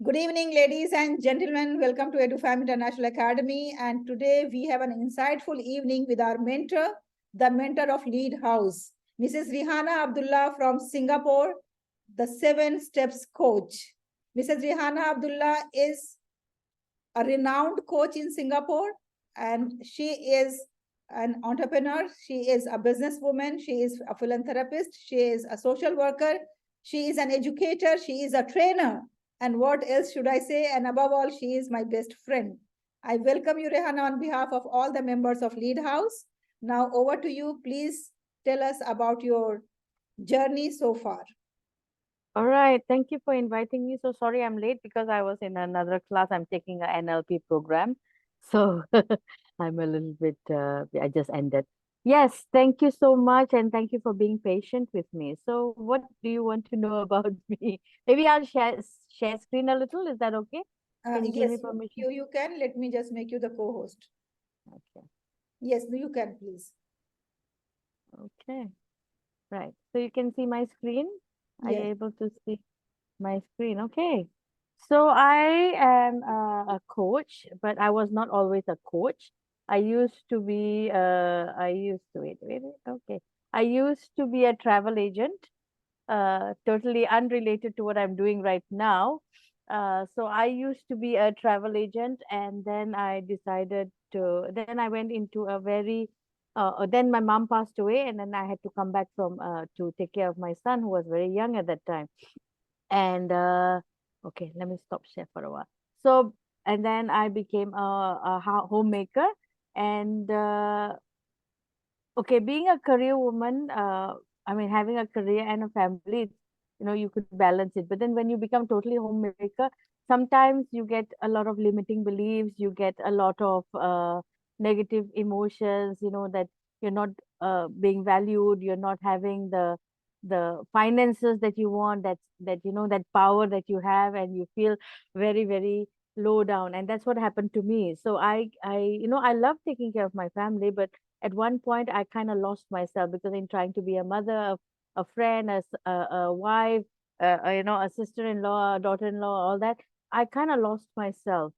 Good evening, ladies and gentlemen. Welcome to EduFam International Academy. And today we have an insightful evening with our mentor, the mentor of Lead House, Mrs. Reihana Abdullah from Singapore, the 7 Steps coach. Mrs. Reihana Abdullah is a renowned coach in Singapore, and she is an entrepreneur. She is a businesswoman. She is a philanthropist. She is a social worker. She is an educator. She is a trainer. And what else should I say? And above all, she is my best friend. I welcome you, Reihana, on behalf of all the members of Lead House. Now over to you. Please tell us about your journey so far. All right. Thank you for inviting me. So sorry I'm late because I was in another class. I'm taking an NLP program. So I'm a little bit, I just ended. Yes, thank you so much. And thank you for being patient with me. So what do you want to know about me? Maybe I'll share screen a little. Is that okay? Can you give me Yes, permission? you can. Let me just make you the co-host. Okay. Yes, you can, please. Okay. Right. So you can see my screen. Are you Yes. able to see my screen? Okay. So I am a coach, but I was not always a coach. Okay. I used to be a travel agent, totally unrelated to what I'm doing right now. So I used to be a travel agent, and then then I went into a then my mom passed away, and then I had to come back to take care of my son, who was very young at that time. And okay, let me stop share for a while. So, and then I became a homemaker. And okay, being a career woman, I mean, having a career and a family, you could balance it. But then when you become totally homemaker, sometimes you get a lot of limiting beliefs, you get a lot of negative emotions, that you're not being valued, you're not having the finances that you want, that power that you have, and you feel very, very low down. And that's what happened to me. So I love taking care of my family, but at one point I kind of lost myself, because in trying to be a mother, a friend, a wife, a sister-in-law, a daughter-in-law, all that, I kind of lost myself.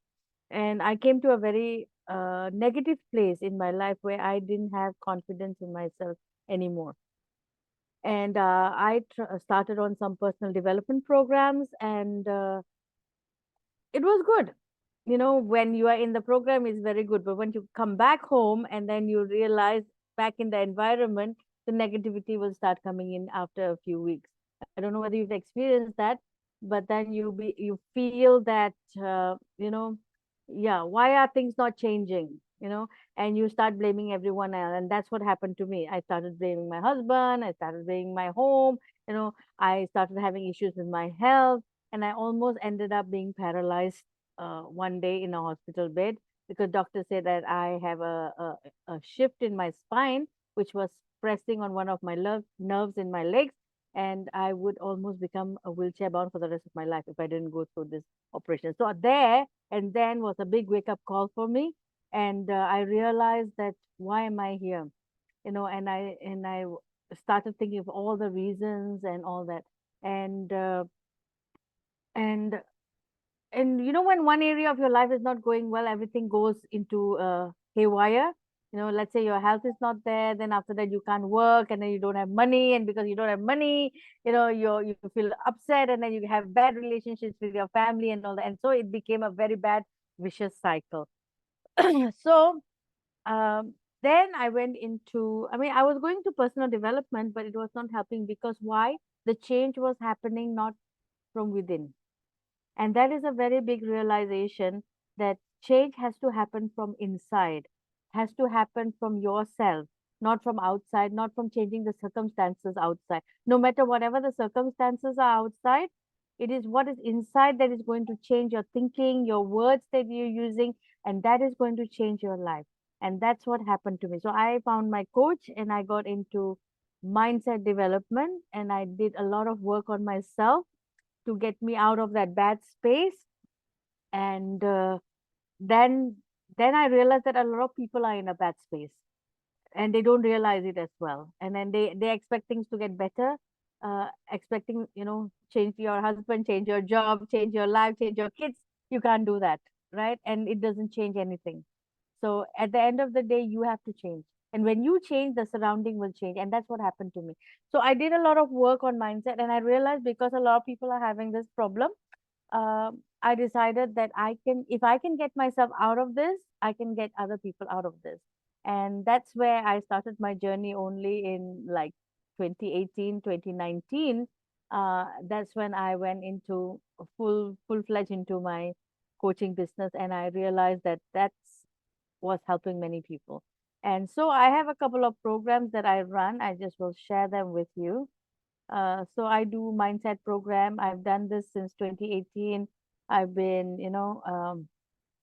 And I came to a very negative place in my life where I didn't have confidence in myself anymore. And started on some personal development programs, and it was good. When you are in the program, it's very good, but when you come back home and then you realize, back in the environment, the negativity will start coming in after a few weeks. I don't know whether you've experienced that, but then you feel that, yeah, why are things not changing, and you start blaming everyone else. And that's what happened to me. I started blaming my husband, I started blaming my home, I started having issues with my health, and I almost ended up being paralyzed one day in a hospital bed, because doctor said that I have a shift in my spine, which was pressing on one of my nerves in my legs, and I would almost become a wheelchair bound for the rest of my life if I didn't go through this operation. So there and then was a big wake up call for me, and I realized that, why am I here? And I started thinking of all the reasons and all that, and and and when one area of your life is not going well, everything goes into haywire. Let's say your health is not there, then after that you can't work, and then you don't have money, and because you don't have money, you feel upset, and then you have bad relationships with your family and all that, and so it became a very bad vicious cycle. So um, then I went into, I mean, I was going to personal development, but it was not helping, because why? The change was happening not from within. And that is a very big realization, that change has to happen from inside, has to happen from yourself, not from outside, not from changing the circumstances outside. No matter whatever the circumstances are outside, it is what is inside that is going to change your thinking, your words that you're using, and that is going to change your life. And that's what happened to me. So I found my coach, and I got into mindset development, and I did a lot of work on myself to get me out of that bad space. And then I realized that a lot of people are in a bad space, and they don't realize it as well. And then they expect things to get better, expecting, change your husband, change your job, change your life, change your kids. You can't do that, right? And it doesn't change anything. So at the end of the day, you have to change. And when you change, the surrounding will change. And that's what happened to me. So I did a lot of work on mindset, and I realized because a lot of people are having this problem, I decided that if I can get myself out of this, I can get other people out of this. And that's where I started my journey only in like 2018, 2019. That's when I went into full-fledged into my coaching business, and I realized that that's was helping many people. And so I have a couple of programs that I run. I just will share them with you. So I do mindset program. I've done this since 2018. I've been,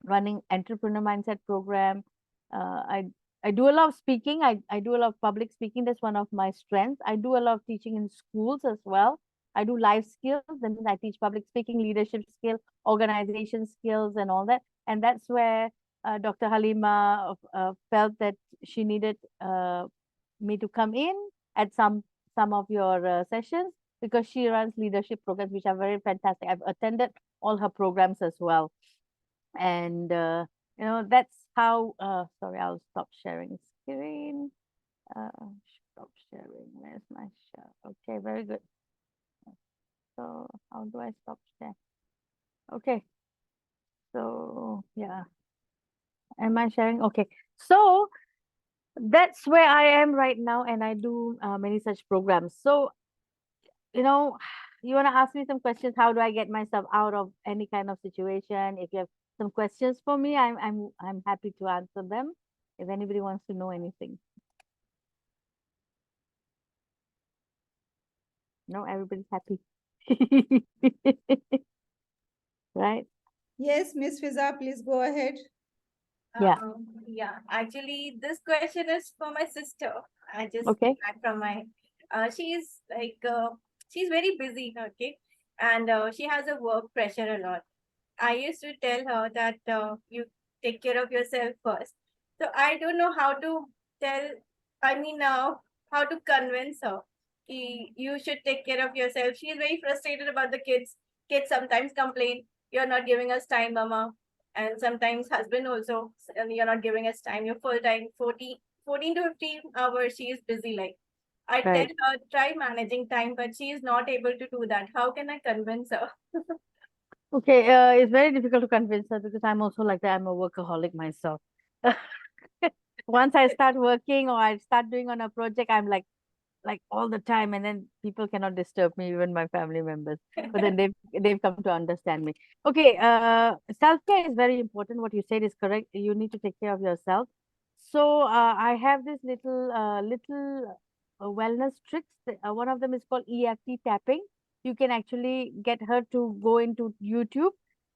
running entrepreneur mindset program. I do a lot of speaking. I do a lot of public speaking. That's one of my strengths. I do a lot of teaching in schools as well. I do life skills. That means I teach public speaking, leadership skill, organization skills, and all that. And that's where Dr. Halima felt that she needed me to come in at some of your sessions, because she runs leadership programs which are very fantastic. I've attended all her programs as well. And that's how sorry, I'll stop sharing screen. uh Stop sharing. Where's my share? Okay, very good. So how do I stop share? Okay, so yeah, am I sharing? Okay, so that's where I am right now, and I do many such programs. So you know, you want to ask me some questions. How do I get myself out of any kind of situation? If you have some questions for me, I'm happy to answer them. If anybody wants to know anything. No, everybody's happy. Right? Yes, Miss Fiza, please go ahead. Yeah. Yeah, actually, this question is for my sister. I just Okay. came back from my. She's like, she's very busy, okay, and she has a work pressure a lot. I used to tell her that you take care of yourself first. So I don't know how to tell. I mean, how to convince her. You should take care of yourself. She is very frustrated about the kids. Kids sometimes complain, "You're not giving us time, mama." And sometimes husband also, and you're not giving us time. You're full time, 14 to 15 hours. She is busy. Like I tell Right. her, try managing time, but she is not able to do that. How can I convince her? Okay. It's very difficult to convince her because I'm also like that. I'm a workaholic myself. Once I start working or I start doing on a project, I'm like all the time, and then people cannot disturb me, even my family members. But then they've come to understand me. Okay, self-care is very important. What you said is correct. You need to take care of yourself. So I have this little wellness tricks. One of them is called EFT tapping. You can actually get her to go into YouTube,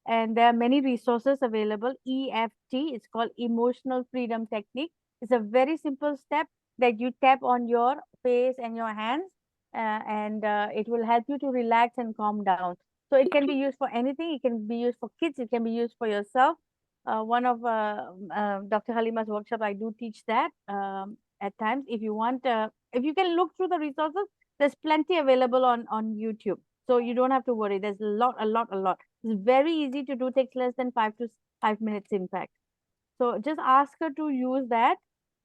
and there are many resources available. EFT, it's called Emotional Freedom Technique. It's a very simple step that you tap on your face and your hands, and it will help you to relax and calm down. So it can be used for anything. It can be used for kids. It can be used for yourself. One of Dr. Halima's workshop, I do teach that at times. If you want, if you can look through the resources, there's plenty available on YouTube. So you don't have to worry. There's a lot. It's very easy to do. Takes less than 5 minutes, in fact. So just ask her to use that.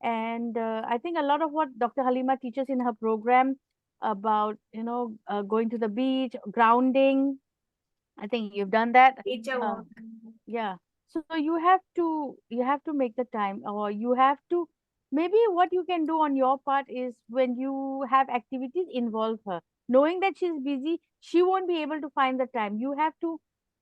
And I think a lot of what Dr. Halima teaches in her program about, going to the beach, grounding, I think you've done that. Nature walk. Yeah. So you have to make the time, or you have to, maybe what you can do on your part is, when you have activities, involve her. Knowing that she's busy, she won't be able to find the time. You have to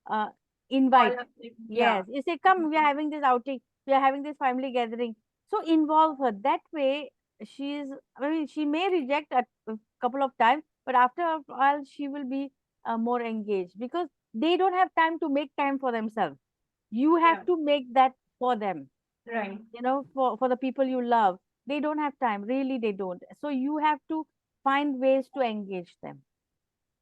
uh, invite. All of it. Yeah. Yes, you say, come, we are having this outing, we are having this family gathering. So involve her. That way, I mean, she may reject a couple of times, but after a while, she will be more engaged, because they don't have time to make time for themselves. You have Yeah. to make that for them, Right. for the people you love. They don't have time, really, they don't. So you have to find ways to engage them.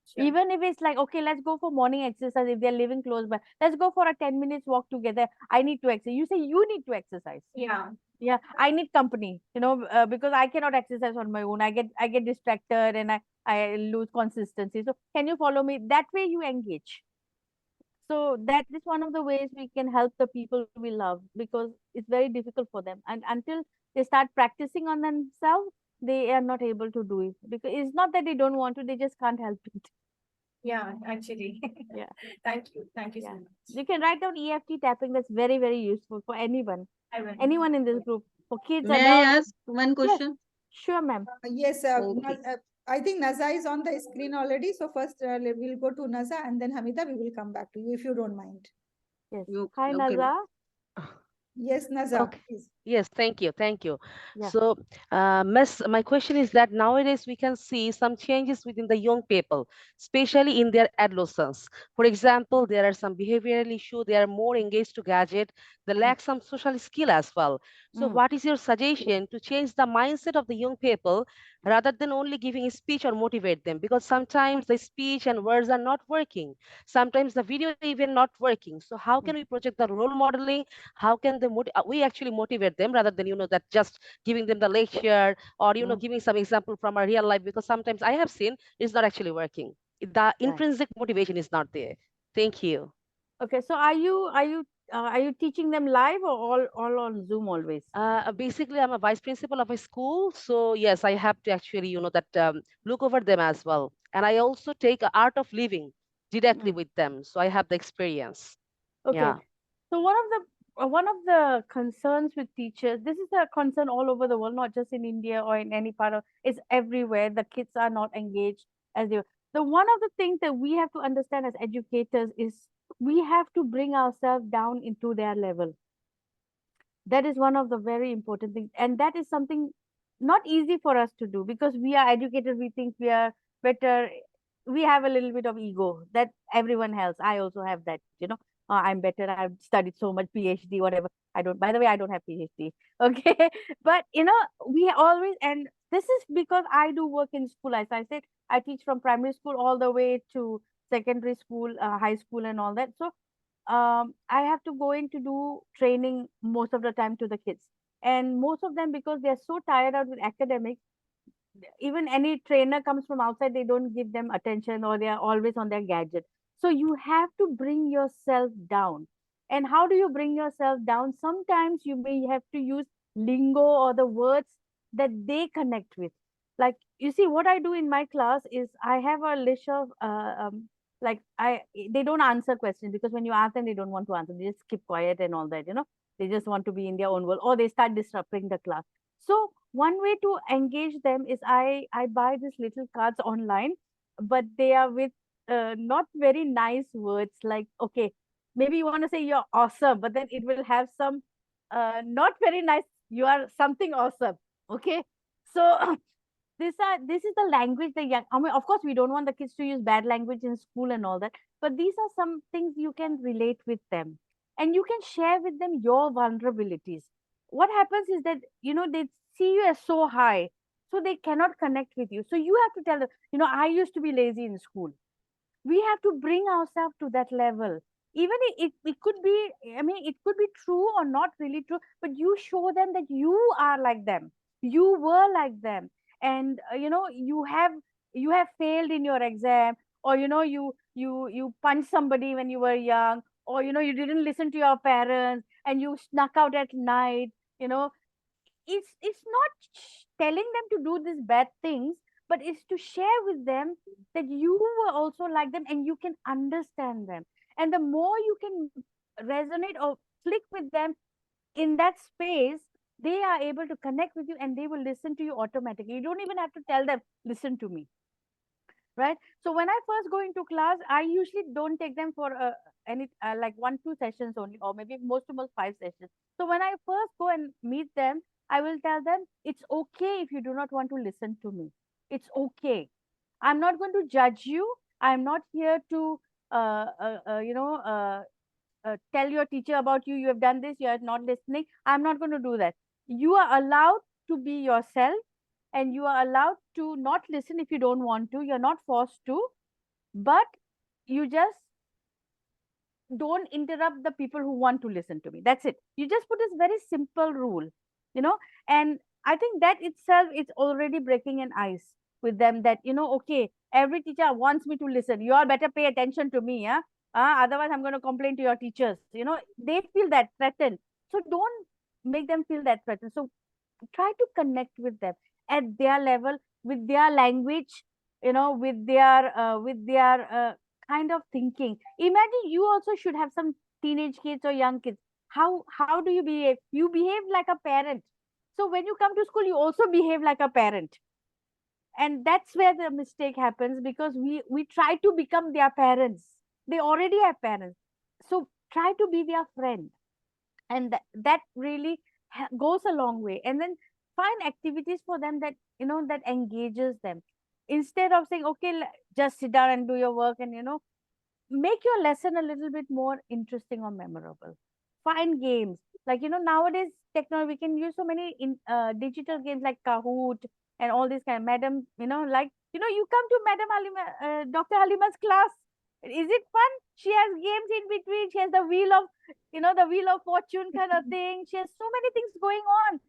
Sure. Even if it's like, okay, let's go for morning exercise. If they're living close by, let's go for a 10 minutes walk together. I need to exercise. You say you need to exercise. Yeah. Yeah, I need company, because I cannot exercise on my own. I get distracted, and I lose consistency. So can you follow me? That way you engage. So that is one of the ways we can help the people we love, because it's very difficult for them. And until they start practicing on themselves, they are not able to do it, because it's not that they don't want to, they just can't help it. Yeah, actually. Yeah. Thank you. Thank you so Yeah. much. You can write down EFT tapping. That's very, very useful for anyone. I will. Anyone in this group. For kids, May I adults. ask one Yes, question? sure, ma'am. Yes, Okay. I think Naza is on the screen already. So first we'll go to Naza and then Hamida, we will come back to you if you don't mind. Yes. Okay. Hi, Okay. Naza. Yes, Naza, Okay. please. Yes, thank you. Thank you. Yeah. So, Miss, my question is that nowadays we can see some changes within the young people, especially in their adolescence. For example, there are some behavioral issue. They are more engaged to gadget. They lack some social skill as well. So, Mm. what is your suggestion to change the mindset of the young people rather than only giving a speech or motivate them? Because sometimes the speech and words are not working. Sometimes the video even not working. So, how can we project the role modeling? How can we actually motivate them rather than that just giving them the lecture or Mm. giving some example from our real life, because sometimes I have seen it's not actually working. The Right. intrinsic motivation is not there. Thank you. Okay. So are you teaching them live or all on Zoom always? Basically, I'm a vice principal of a school, so yes, I have to actually that look over them as well, and I also take art of living directly Mm. with them, so I have the experience. Okay. Yeah. So one of the concerns with teachers, this is a concern all over the world, not just in India or in any part of, it's everywhere. The kids are not engaged as they. The one of the things that we have to understand as educators is we have to bring ourselves down into their level. That is one of the very important things, and that is something not easy for us to do, because we are educated, we think we are better, we have a little bit of ego that everyone has. I also have that, I'm better, I've studied so much, PhD, whatever. I don't, by the way, I don't have PhD. Okay. But we always, and this is because I do work in school. As I said, I teach from primary school all the way to secondary school, high school and all that. So I have to go in to do training most of the time to the kids. And most of them, because they're so tired out with academics, even any trainer comes from outside, they don't give them attention, or they are always on their gadget. So you have to bring yourself down. And how do you bring yourself down? Sometimes you may have to use lingo or the words that they connect with. Like, you see, what I do in my class is I have a list of like I they don't answer questions, because when you ask them, they don't want to answer. They just keep quiet and all that. They just want to be in their own world, or they start disrupting the class. So one way to engage them is I buy these little cards online, but they are with not very nice words, like, okay, maybe you want to say you're awesome, but then it will have some not very nice, you are something awesome. Okay. So this is the language the young, I mean, of course we don't want the kids to use bad language in school and all that, but these are some things you can relate with them, and you can share with them your vulnerabilities. What happens is that they see you as so high, so they cannot connect with you. So you have to tell them, I used to be lazy in school. We have to bring ourselves to that level. Even it could be, I mean, it could be true or not really true, but you show them that you are like them, you were like them, and you have failed in your exam, or you punched somebody when you were young, or you didn't listen to your parents and you snuck out at night. you know it's not telling them to do these bad things, but it's to share with them that you were also like them and you can understand them. And the more you can resonate or click with them in that space, they are able to connect with you and they will listen to you automatically. You don't even have to tell them, listen to me. Right. So when I first go into class, I usually don't take them for any like 1-2 sessions only, or maybe most to most 5 sessions. So when I first go and meet them, I will tell them it's okay if you do not want to listen to me. It's okay. I'm not going to judge you. I'm not here to tell your teacher about you. You have done this, you are not listening. I'm not going to do that. You are allowed to be yourself, and you are allowed to not listen if you don't want to. You're not forced to, but you just don't interrupt the people who want to listen to me. That's it. You just put this very simple rule, you know, and I think that itself is already breaking an ice. with them that, okay, every teacher wants me to listen. You all better pay attention to me, yeah? Otherwise, I'm going to complain to your teachers. They feel that threatened. So don't make them feel that threatened. So try to connect with them at their level, with their language, with their kind of thinking. Imagine you also should have some teenage kids or young kids. How do you behave? You behave like a parent. So when you come to school, you also behave like a parent. And that's where the mistake happens, because we try to become their parents. They already have parents. So try to be their friend, and that really goes a long way. And then find activities for them that that engages them, instead of saying, okay, just sit down and do your work, and make your lesson a little bit more interesting or memorable. Find games like, nowadays technology, we can use so many digital games like Kahoot and all this kind. Madam, like, you come to Madam Halima, Dr. Halima's class. Is it fun? She has games in between. She has the wheel of, the wheel of fortune kind of thing. She has so many things going on.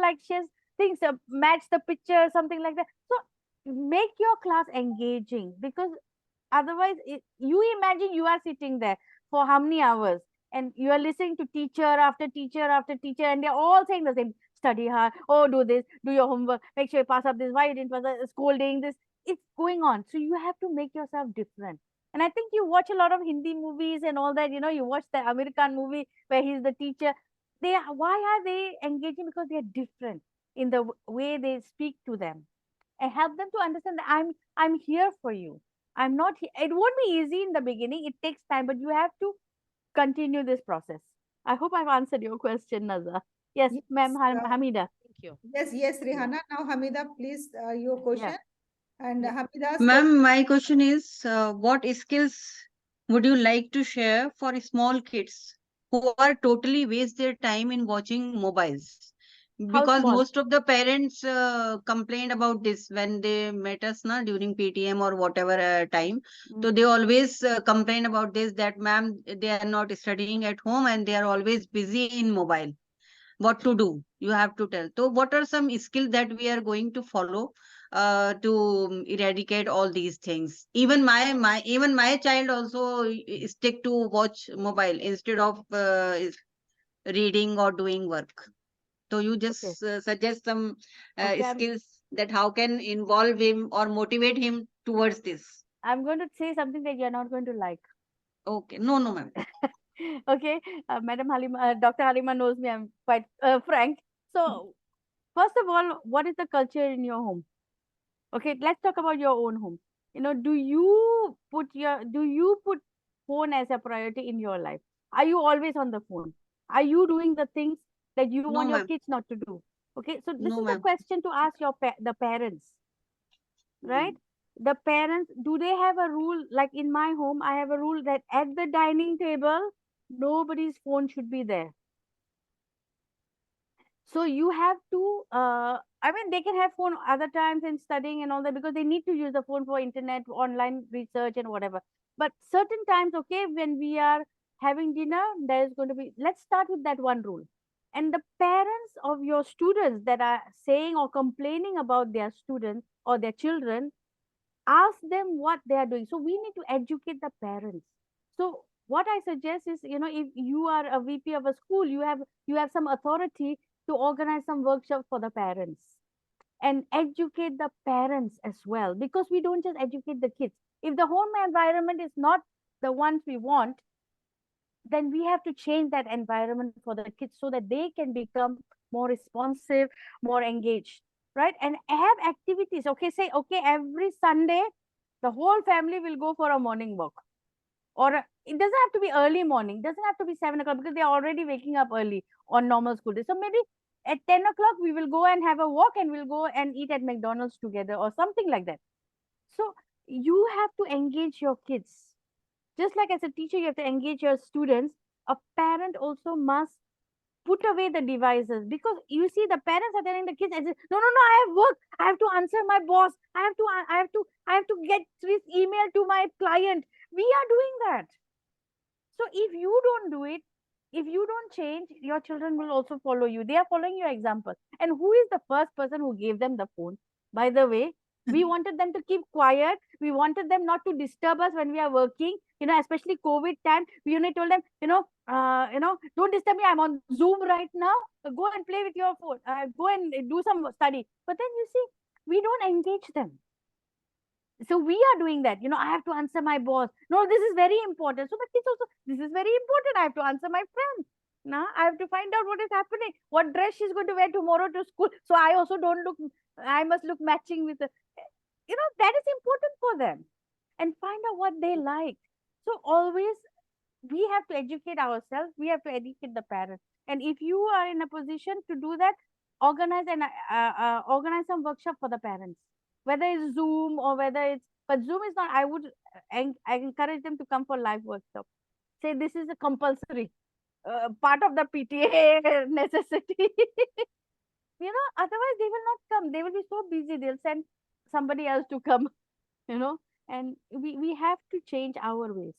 Like she has things match the picture, something like that. So make your class engaging, because otherwise, you imagine you are sitting there for how many hours, and you are listening to teacher after teacher after teacher, and they're all saying the same: study hard, oh, do this, do your homework, make sure you pass up this, why you didn't pass up, scolding this. It's going on. So you have to make yourself different. And I think you watch a lot of Hindi movies and all that. You watch the American movie where he's the teacher. Why are they engaging? Because they're different in the way they speak to them, and help them to understand that I'm here for you. I'm not here. It won't be easy in the beginning. It takes time, but you have to continue this process. I hope I've answered your question, Naza. Yes, Yes, ma'am, Hamida. Thank you. yes, Yeah, Reihana. Now, Hamida, please, your yeah, question. And yeah. Hamida's question. Ma'am, my question is, what skills would you like to share for small kids who are totally waste their time in watching mobiles? How Because small? most of the parents complained about this when they met us na, during PTM or whatever time. So they Mm. always complain about this, that ma'am, they are not studying at home and they are always busy in mobile. What to do, you have to tell. So what are some skills that we are going to follow to eradicate all these things? Even my child also stick to watch mobile instead of reading or doing work. So you Okay. just suggest some Okay. skills that how can involve him or motivate him towards this. I'm going to say something that you're not going to like. Okay, no, ma'am. Okay. Madam Halima, Dr. Halima knows me. I'm quite frank. So, first of all, what is the culture in your home? Okay, let's talk about your own home. Do you put phone as a priority in your life? Are you always on the phone? Are you doing the things that you No, want your ma'am. kids not to do? Okay, so this No, is a ma'am. question to ask the parents, right? The parents, do they have a rule? Like in my home, I have a rule that at the dining table, nobody's phone should be there. So you have to, I mean, they can have phone other times in studying and all that, because they need to use the phone for internet, online research and whatever. But certain times, okay, when we are having dinner, there is going to be, let's start with that one rule. And the parents of your students that are saying or complaining about their students or their children, ask them what they are doing. So we need to educate the parents. So what I suggest is, if you are a VP of a school, you have some authority to organize some workshops for the parents and educate the parents as well, because we don't just educate the kids. If the home environment is not the ones we want, then we have to change that environment for the kids so that they can become more responsive, more engaged, right? And have activities. Okay, say, okay, every Sunday, the whole family will go for a morning walk. Or it doesn't have to be early morning, doesn't have to be 7 o'clock, because they're already waking up early on normal school days. So maybe at 10 o'clock, we will go and have a walk, and we'll go and eat at McDonald's together or something like that. So you have to engage your kids. Just like as a teacher, you have to engage your students. A parent also must put away the devices, because you see the parents are telling the kids, I say, no, no, no, I have work, I have to answer my boss, I have to get this email to my client. We are doing that. So if you don't do it, if you don't change, your children will also follow you. They are following your example. And who is the first person who gave them the phone? By the way, We wanted them to keep quiet. We wanted them not to disturb us when we are working. Especially COVID time. We only told them, don't disturb me. I'm on Zoom right now. Go and play with your phone. Go and do some study. But then you see, we don't engage them. So we are doing that. I have to answer my boss. No, this is very important. So the kids also, this is very important. I have to answer my friend. Now I have to find out what is happening, what dress she's going to wear tomorrow to school. So I also don't look, I must look matching with the, that is important for them. And find out what they like. So always we have to educate ourselves. We have to educate the parents. And if you are in a position to do that, organize some workshop for the parents, whether it's Zoom or whether it's, but Zoom is not, I encourage them to come for live workshop. Say this is a compulsory part of the PTA necessity. Otherwise they will not come. They will be so busy. They'll send somebody else to come, and we have to change our ways.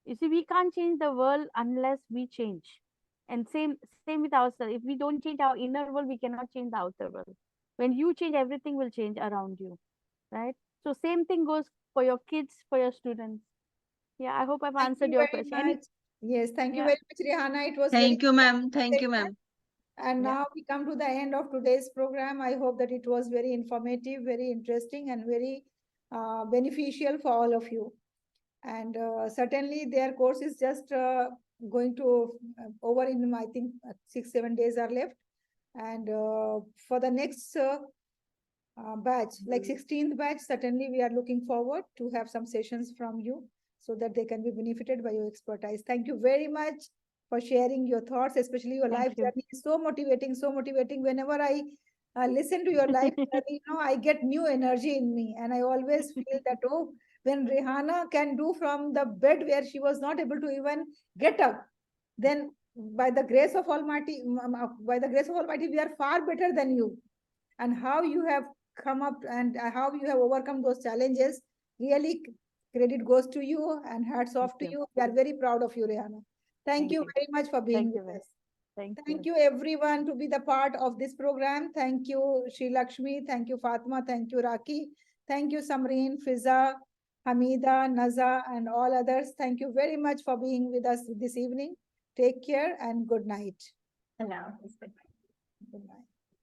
You see, we can't change the world unless we change. And same with ourselves. If we don't change our inner world, we cannot change the outer world. When you change, everything will change around you, right? So same thing goes for your kids, for your students. Yeah, I hope I've Thank answered you your very question. much. Yes, thank you Yeah. very much, Reihana. It was Thank very you, ma'am. Thank you, session. ma'am. And Yeah. now we come to the end of today's program. I hope that it was very informative, very interesting, and very beneficial for all of you. And certainly their course is just going to over in, I think, 6-7 days are left. And for the next batch, like 16th batch, certainly we are looking forward to have some sessions from you so that they can be benefited by your expertise. Thank you very much for sharing your thoughts, especially your Thank life you. journey is so motivating, so motivating. Whenever I listen to your life journey, I get new energy in me. And I always feel that, oh, when Reihana can do from the bed where she was not able to even get up, then by the grace of Almighty, we are far better than you. And how you have come up and how you have overcome those challenges, really credit goes to you and hats off to you. We are very proud of you, Reihana. Thank you very much for being Thank you with very us. Thank Thank you. you everyone to be the part of this program. Thank you, Sri Lakshmi. Thank you, Fatma. Thank you, Raki. Thank you, Samreen, Fiza, Hamida, Naza, and all others. Thank you very much for being with us this evening. Take care and good night. And now, Good night.